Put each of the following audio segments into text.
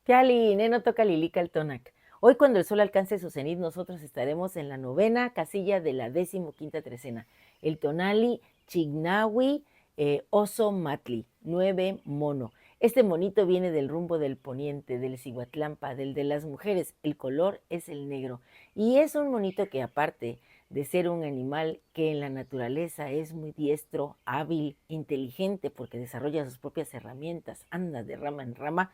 Yali, neno toca lilica el tonac. Hoy cuando el sol alcance su cenit, nosotros estaremos en la novena casilla de la 15ª trecena. El tonali Chignawi Oso Matli, 9 mono. Este monito viene del rumbo del poniente, del Cihuatlampa, del de las mujeres. El color es el negro. Y es un monito que aparte de ser un animal que en la naturaleza es muy diestro, hábil, inteligente, porque desarrolla sus propias herramientas, anda de rama en rama,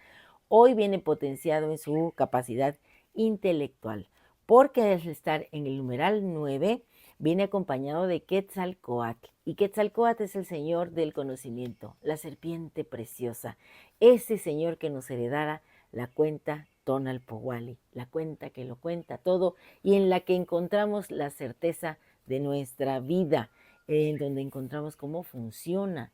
hoy viene potenciado en su capacidad intelectual, porque al estar en el numeral 9 viene acompañado de Quetzalcóatl, y Quetzalcóatl es el señor del conocimiento, la serpiente preciosa, ese señor que nos heredara la cuenta Tonalpohualli, la cuenta que lo cuenta todo y en la que encontramos la certeza de nuestra vida, en donde encontramos cómo funciona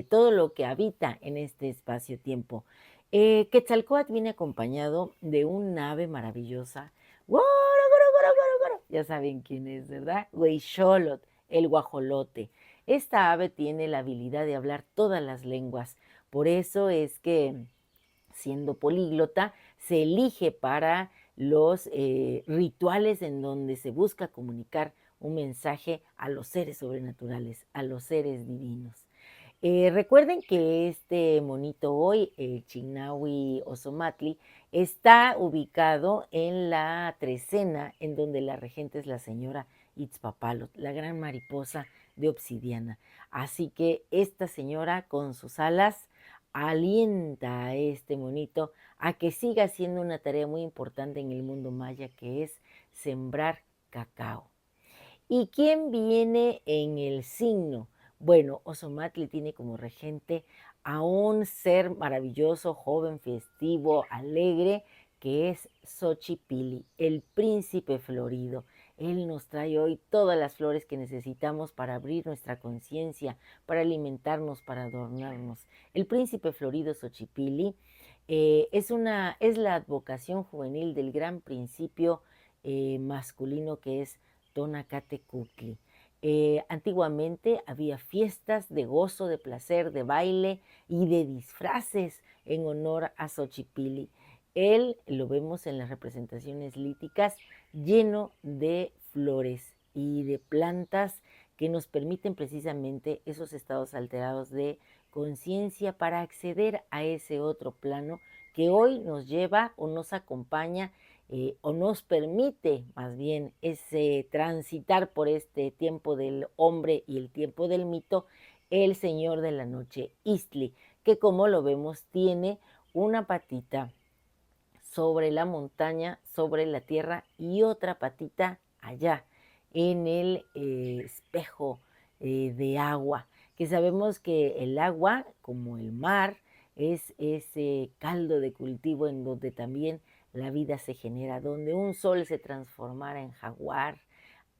todo lo que habita en este espacio-tiempo. Quetzalcóatl viene acompañado de un ave maravillosa. ¡Goro, goro, goro, goro, goro! Ya saben quién es, ¿verdad? Huixolotl, el guajolote. Esta ave tiene la habilidad de hablar todas las lenguas. Por eso es que, siendo políglota, se elige para los rituales en donde se busca comunicar un mensaje a los seres sobrenaturales, a los seres divinos. Recuerden que este monito hoy, el Chignawi Ozomatli, está ubicado en la trecena, en donde la regente es la señora Itzpapalot, la gran mariposa de obsidiana. Así que esta señora con sus alas alienta a este monito a que siga haciendo una tarea muy importante en el mundo maya, que es sembrar cacao. ¿Y quién viene en el signo? Bueno, Ozomatli tiene como regente a un ser maravilloso, joven, festivo, alegre, que es Xochipilli, el príncipe florido. Él nos trae hoy todas las flores que necesitamos para abrir nuestra conciencia, para alimentarnos, para adornarnos. El príncipe florido Xochipilli es la advocación juvenil del gran principio masculino que es Tonacatecutli. Antiguamente había fiestas de gozo, de placer, de baile y de disfraces en honor a Xochipilli. Él, lo vemos en las representaciones líticas, lleno de flores y de plantas que nos permiten precisamente esos estados alterados de conciencia para acceder a ese otro plano que hoy nos lleva o nos acompaña o nos permite más bien ese transitar por este tiempo del hombre y el tiempo del mito, el señor de la noche, Istli, que como lo vemos tiene una patita sobre la montaña, sobre la tierra y otra patita allá en el espejo de agua, que sabemos que el agua, como el mar, es ese caldo de cultivo en donde también la vida se genera, donde un sol se transformara en jaguar,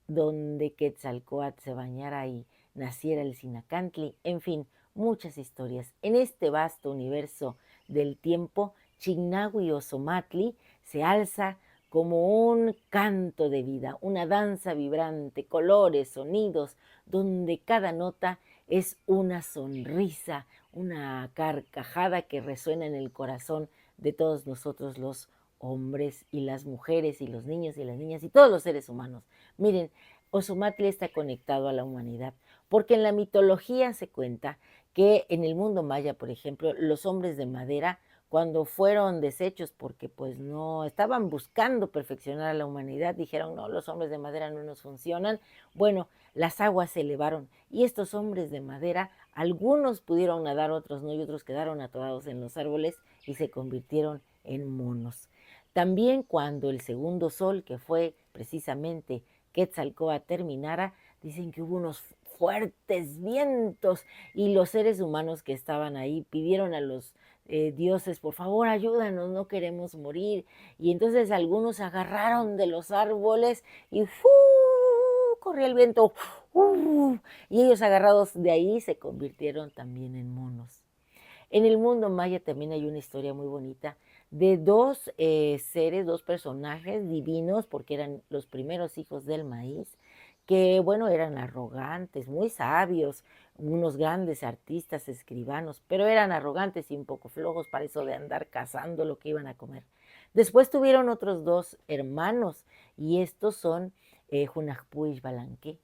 donde Quetzalcóatl se bañara y naciera el Sinacantli, en fin, muchas historias. En este vasto universo del tiempo, Chignawi Ozomatli se alza como un canto de vida, una danza vibrante, colores, sonidos, donde cada nota es una sonrisa, una carcajada que resuena en el corazón de todos nosotros los hombres y las mujeres y los niños y las niñas y todos los seres humanos. Miren, Ozomatli está conectado a la humanidad, porque en la mitología se cuenta que en el mundo maya, por ejemplo, los hombres de madera, cuando fueron deshechos porque pues no estaban buscando perfeccionar a la humanidad, dijeron, no, los hombres de madera no nos funcionan. Bueno, las aguas se elevaron y estos hombres de madera, algunos pudieron nadar, otros no, y otros quedaron atorados en los árboles y se convirtieron en monos. También cuando el segundo sol, que fue precisamente Quetzalcóatl, terminara, dicen que hubo unos fuertes vientos y los seres humanos que estaban ahí pidieron a los dioses, por favor, ayúdanos, no queremos morir. Y entonces algunos se agarraron de los árboles y ¡fu! Corrió el viento, ¡fu! Y ellos agarrados de ahí se convirtieron también en monos. En el mundo maya también hay una historia muy bonita de dos seres, dos personajes divinos, porque eran los primeros hijos del maíz, que, bueno, eran arrogantes, muy sabios, unos grandes artistas, escribanos, pero eran arrogantes y un poco flojos para eso de andar cazando lo que iban a comer. Después tuvieron otros dos hermanos, y estos son Hunahpu y Balanqué.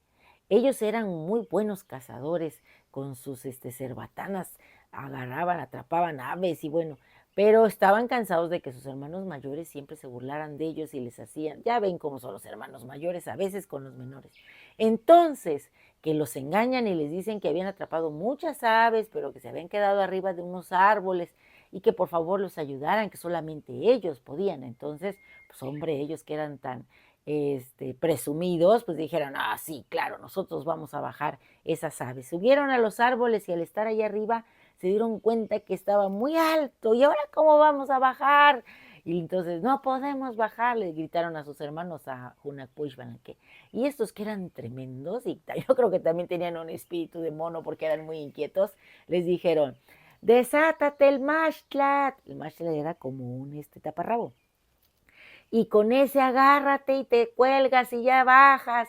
Ellos eran muy buenos cazadores, con sus cerbatanas agarraban, atrapaban aves y bueno, pero estaban cansados de que sus hermanos mayores siempre se burlaran de ellos y les hacían, ya ven cómo son los hermanos mayores a veces con los menores. Entonces, que los engañan y les dicen que habían atrapado muchas aves, pero que se habían quedado arriba de unos árboles y que por favor los ayudaran, que solamente ellos podían. Entonces, pues hombre, ellos que eran tan presumidos, pues dijeron, ah, sí, claro, nosotros vamos a bajar esas aves. Subieron a los árboles y al estar allá arriba se dieron cuenta que estaba muy alto. ¿Y ahora cómo vamos a bajar? Y entonces, no podemos bajar, le gritaron a sus hermanos, a Hunahpu y Balanqué. Y estos que eran tremendos, y yo creo que también tenían un espíritu de mono porque eran muy inquietos, les dijeron, desátate el mashtlat. El mashtlat era como un taparrabo, y con ese agárrate y te cuelgas y ya bajas.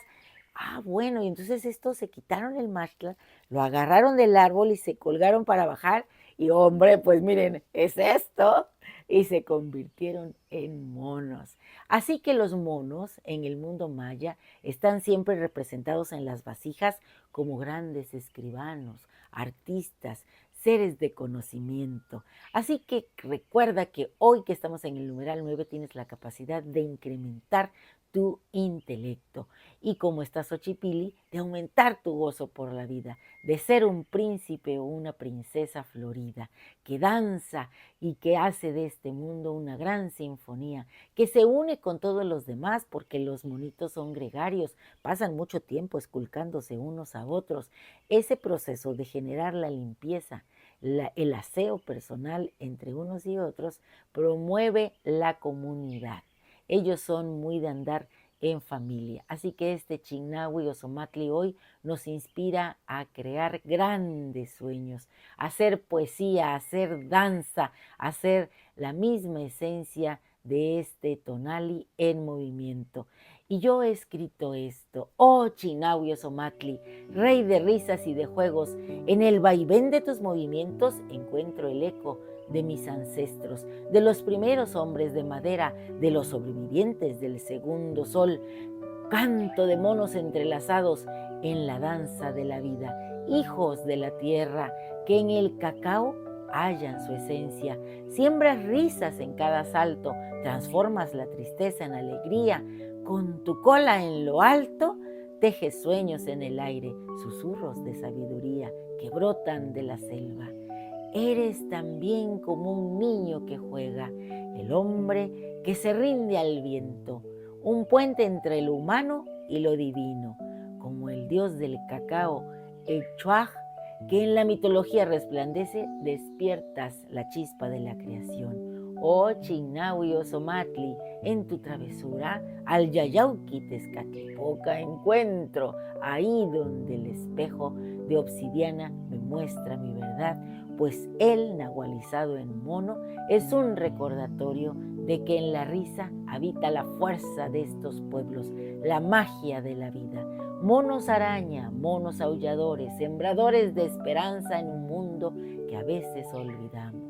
Ah, bueno, y entonces estos se quitaron el mashkla, lo agarraron del árbol y se colgaron para bajar. Y hombre, pues miren, es esto. Y se convirtieron en monos. Así que los monos en el mundo maya están siempre representados en las vasijas como grandes escribanos, artistas, seres de conocimiento. Así que recuerda que hoy que estamos en el numeral 9 tienes la capacidad de incrementar tu intelecto y como estás Xochipilli, de aumentar tu gozo por la vida, de ser un príncipe o una princesa florida, que danza y que hace de este mundo una gran sinfonía, que se une con todos los demás porque los monitos son gregarios, pasan mucho tiempo esculcándose unos a otros. Ese proceso de generar la limpieza, el aseo personal entre unos y otros promueve la comunidad. Ellos son muy de andar en familia. Así que Chignahui o Xomatli hoy nos inspira a crear grandes sueños, a hacer poesía, a hacer danza, a hacer la misma esencia de tonali en movimiento. Y yo he escrito esto, oh Chignahui o Xomatli, rey de risas y de juegos, en el vaivén de tus movimientos encuentro el eco de mis ancestros, de los primeros hombres de madera, de los sobrevivientes del segundo sol, canto de monos entrelazados en la danza de la vida, hijos de la tierra, que en el cacao hallan su esencia, siembras risas en cada salto, transformas la tristeza en alegría, con tu cola en lo alto, tejes sueños en el aire, susurros de sabiduría que brotan de la selva. Eres también como un niño que juega, el hombre que se rinde al viento, un puente entre lo humano y lo divino, como el dios del cacao, el Chuaj, que en la mitología resplandece, despiertas la chispa de la creación. Oh Chignahui o Xomatli, en tu travesura al Yayauqui Tezcatlipoca encuentro, ahí donde el espejo de obsidiana me muestra mi verdad, pues el nahualizado en mono es un recordatorio de que en la risa habita la fuerza de estos pueblos, la magia de la vida. Monos araña, monos aulladores, sembradores de esperanza en un mundo que a veces olvidamos.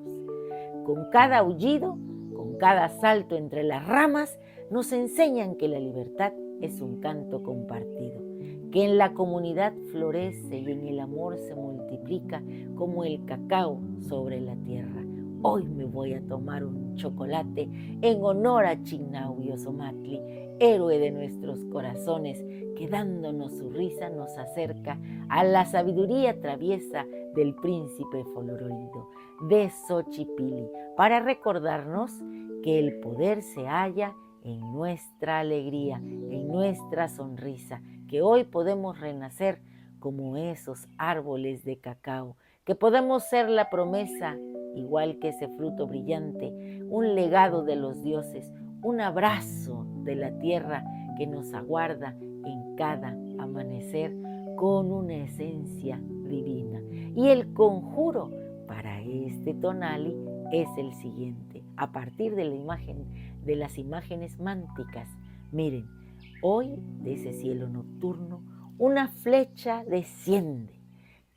Con cada aullido, con cada salto entre las ramas, nos enseñan que la libertad es un canto compartido, que en la comunidad florece y en el amor se multiplica como el cacao sobre la tierra. Hoy me voy a tomar un chocolate en honor a Chignahui o Xomatli, héroe de nuestros corazones, que dándonos su risa nos acerca a la sabiduría traviesa del príncipe florido de Xochipilli, para recordarnos que el poder se halla en nuestra alegría, en nuestra sonrisa, que hoy podemos renacer como esos árboles de cacao, que podemos ser la promesa, igual que ese fruto brillante, un legado de los dioses, un abrazo de la tierra que nos aguarda en cada amanecer con una esencia divina. Y el conjuro para tonali es el siguiente, a partir de la imagen, de las imágenes mánticas. Miren, hoy de ese cielo nocturno, una flecha desciende,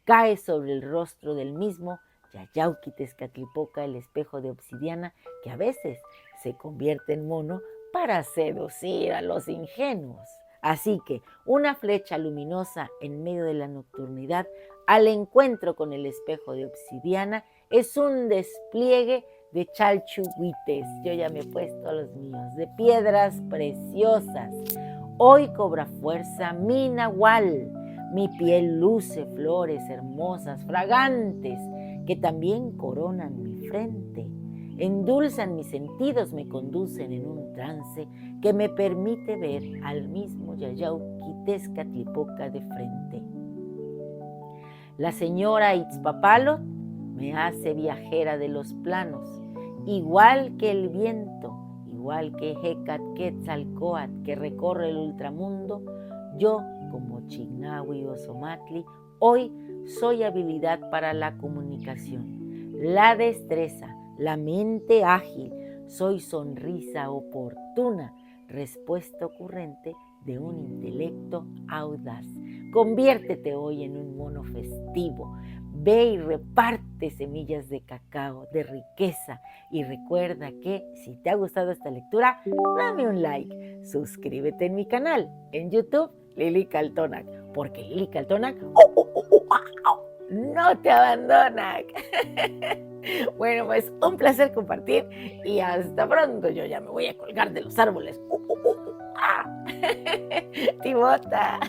cae sobre el rostro del mismo Yayauquitezcatlipoca, el espejo de obsidiana que a veces se convierte en mono para seducir a los ingenuos. Así que una flecha luminosa en medio de la nocturnidad al encuentro con el espejo de obsidiana es un despliegue de chalchuhuites. Yo ya me he puesto a los míos, de piedras preciosas. Hoy cobra fuerza mi nahual, mi piel luce flores hermosas, fragantes, que también coronan mi frente. Endulzan mis sentidos, me conducen en un trance que me permite ver al mismo Yayauquitezcatlipoca de frente. La señora Itzpapalot me hace viajera de los planos, igual que el viento, igual que Hecatquetzalcóatl que recorre el ultramundo. Yo, como Chignahui Ozomatli, hoy soy habilidad para la comunicación, la destreza, la mente ágil, soy sonrisa oportuna, respuesta ocurrente de un intelecto audaz. Conviértete hoy en un mono festivo, ve y reparte semillas de cacao, de riqueza, y recuerda que si te ha gustado esta lectura, dame un like, suscríbete en mi canal en YouTube, Lili Caltonac, porque Lili Caltonac no te abandona. Bueno, pues un placer compartir y hasta pronto. Yo ya me voy a colgar de los árboles. ¡Ah! Timota.